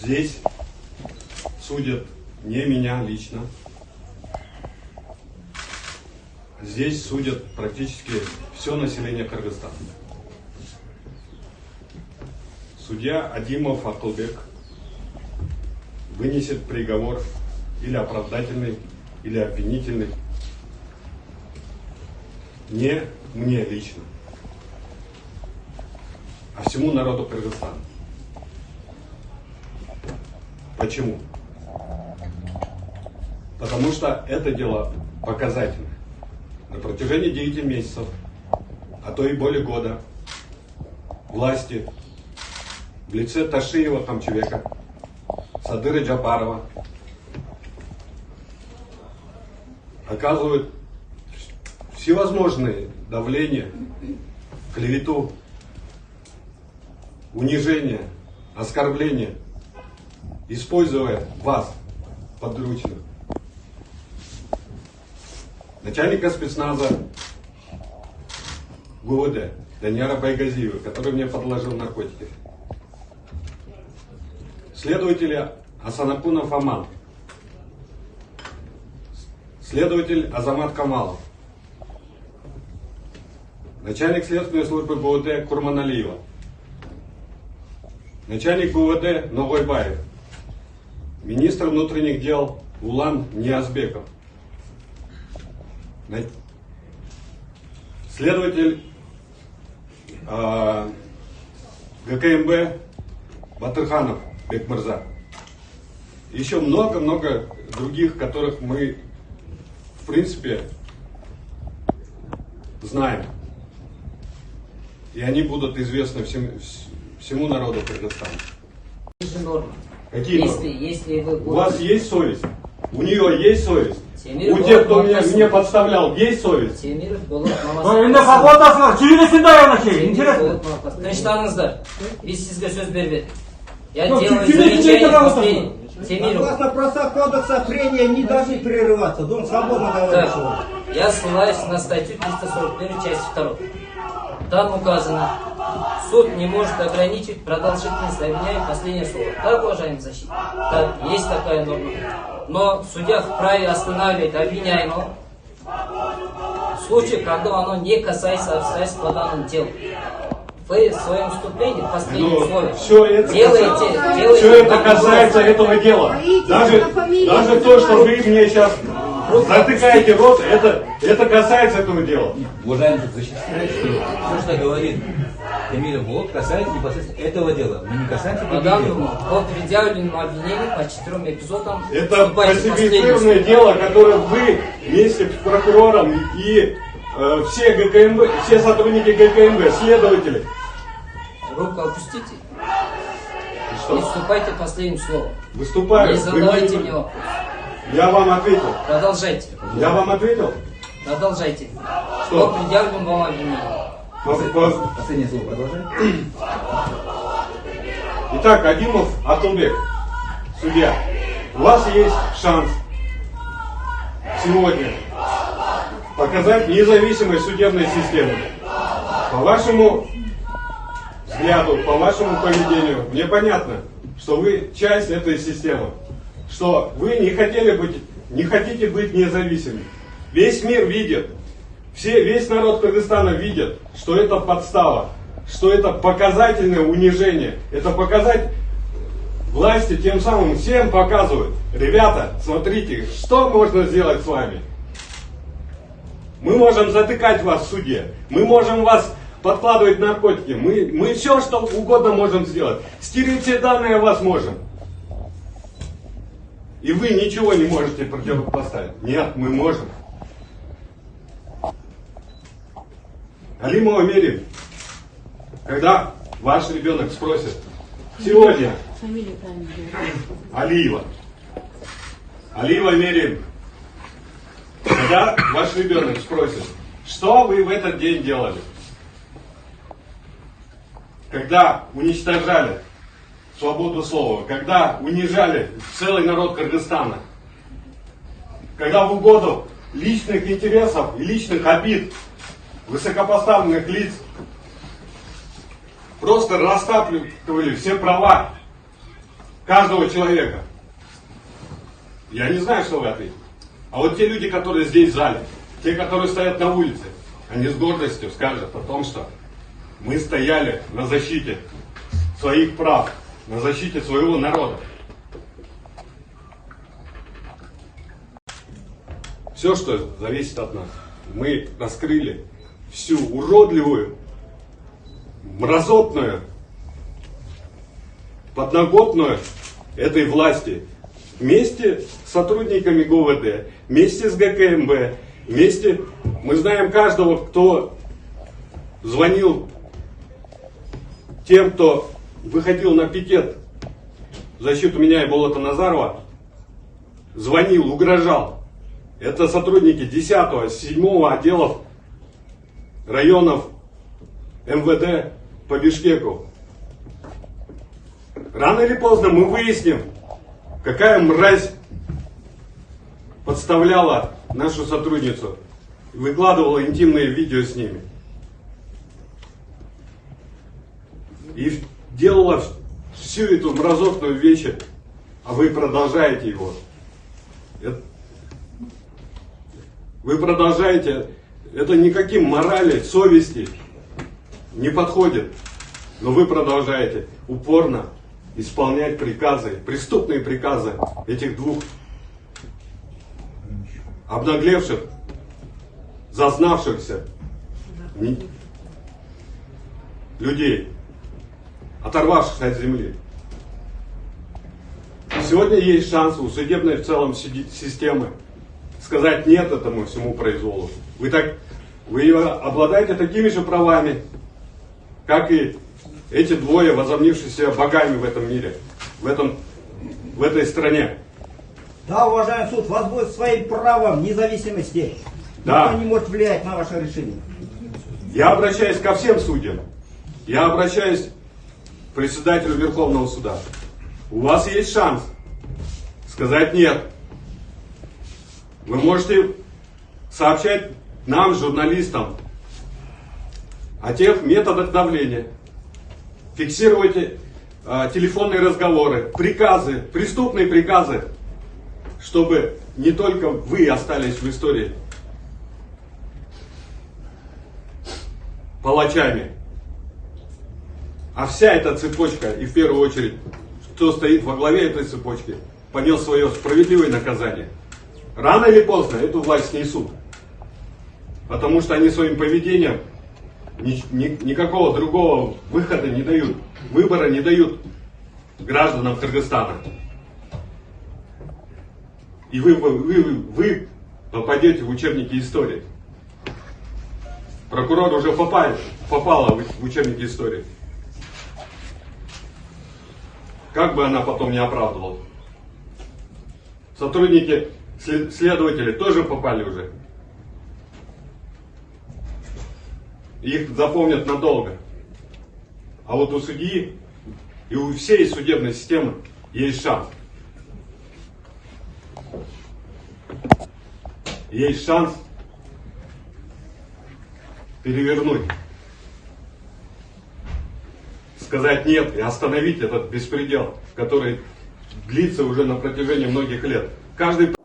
Здесь судят не меня лично. Здесь судят практически все население Кыргызстана. Судья Адимов Атылбек вынесет приговор или оправдательный, или обвинительный. Не мне лично, а всему народу Кыргызстана. Почему? Потому что это дело показательное. На протяжении 9 месяцев, а то и более года, власти в лице Ташиева Камчевека, Садыры Джапарова оказывают всевозможные давления, клевету, унижение, оскорбление, используя вас подручных. Начальника спецназа ГУВД Данияра Байгазиева, который мне подложил наркотики. Следователя Асанакунов Аман. Следователь Азамат Камалов. Начальник следственной службы ГУВД Курманалиева. Начальник ГУВД Ногойбаев. Министр внутренних дел Улан Ниязбеков. Следователь ГКМБ Батырханов Бекмырза. Еще много-много других, которых мы, в принципе, знаем. И они будут известны всему народу Кыргызстана. Это же норма. Какие нормы? Если вы будете... У вас есть совесть? У нее есть совесть? Темиров У тех, кто меня подставлял, есть совесть? Темиров болот Тыныштаңыздар. Biz sizге söz бербедік. Я делаю замечание последний. Темиров. Согласно просто кодекса прения не должны прерываться. Дом свободно говорит. Я ссылаюсь на статью 341, часть 2. Там указано, суд не может ограничить продолжительность обвиняемого последнее слово. Так, уважаемый защитник? Так, есть такая норма. Но судья вправе останавливать обвиняемого в случае, когда оно не касается обстоятельств по данному делу. Вы в своем вступлении, в последнем слове, все это касается этого дела. Даже то, что вы мне сейчас затыкаете рот, это касается этого дела. Уважаемый защитник, что все, что говорит Темиров Болот, касается непосредственно этого дела. Мы не касаемся по данному, по предъявленному обвинению по 4 эпизодам. Это фальсифицированное дело, которое вы вместе с прокурором и все ГКМБ, все сотрудники ГКМБ, следователи. Руку опустите. Что? И вступайте последним словом. Выступаю. Не задавайте мне вопрос. Я вам ответил. Продолжайте. Я вам ответил? Продолжайте. Что? По предъявленному вам обвинению. Последнее слово продолжаем. Итак, Адимов Атылбек, судья, у вас есть шанс сегодня показать независимость судебной системы. По вашему взгляду, по вашему поведению, мне понятно, что вы часть этой системы, что вы не хотите быть независимыми. Весь мир видит, весь народ Кыргызстана видит, что это подстава, что это показательное унижение, это показать власти, тем самым всем показывают: ребята, смотрите, что можно сделать с вами. Мы можем затыкать вас в суде, мы можем вас подкладывать наркотики, мы все, что угодно можем сделать. Стереть все данные о вас можем. И вы ничего не можете противопоставить. Нет, мы можем. Алимова Мерим, когда ваш ребенок спросит, сегодня Алиева Мерим, когда ваш ребенок спросит, что вы в этот день делали, когда уничтожали свободу слова, когда унижали целый народ Кыргызстана, когда в угоду личных интересов и личных обид высокопоставленных лиц просто растапливали все права каждого человека. Я не знаю, что вы ответите. А вот те люди, которые здесь в зале, те, которые стоят на улице, они с гордостью скажут о том, что мы стояли на защите своих прав, на защите своего народа. Все, что зависит от нас. Мы раскрыли всю уродливую, мразотную, подноготную этой власти. Вместе с сотрудниками ГУВД, вместе с ГКМБ, вместе мы знаем каждого, кто звонил тем, кто выходил на пикет в защиту меня и Болота Назарова, звонил, угрожал. Это сотрудники 10-го, 7-го отделов районов МВД по Бишкеку. Рано или поздно мы выясним, какая мразь подставляла нашу сотрудницу и выкладывала интимные видео с ними. И делала всю эту мразотную вещь, а вы продолжаете его. Вы продолжаете, это никаким морали, совести не подходит. Но вы продолжаете упорно исполнять приказы, преступные приказы этих двух обнаглевших, зазнавшихся людей, оторвавшихся от земли. Сегодня есть шанс у судебной в целом системы сказать нет этому всему произволу. Вы обладаете такими же правами, как и эти двое, возомнившие себя богами в этом мире, в этой стране. Да, уважаемый суд, вас будет своим правом независимости. Да. Никто не может влиять на ваше решение. Я обращаюсь ко всем судьям. Я обращаюсь к председателю Верховного суда. У вас есть шанс сказать нет. Вы можете сообщать нам, журналистам, о тех методах давления. Фиксируйте телефонные разговоры, приказы, преступные приказы, чтобы не только вы остались в истории палачами, а вся эта цепочка, и в первую очередь, кто стоит во главе этой цепочки, понес свое справедливое наказание. Рано или поздно эту власть снесут, потому что они своим поведением никакого другого выхода не дают, выбора не дают гражданам Кыргызстана. И вы попадете в учебники истории. Прокурор уже попала в учебники истории. Как бы она потом не оправдывала. Сотрудники, следователи тоже попали уже. Их запомнят надолго. А вот у судьи и у всей судебной системы есть шанс. Есть шанс перевернуть, сказать нет и остановить этот беспредел, который длится уже на протяжении многих лет. Каждый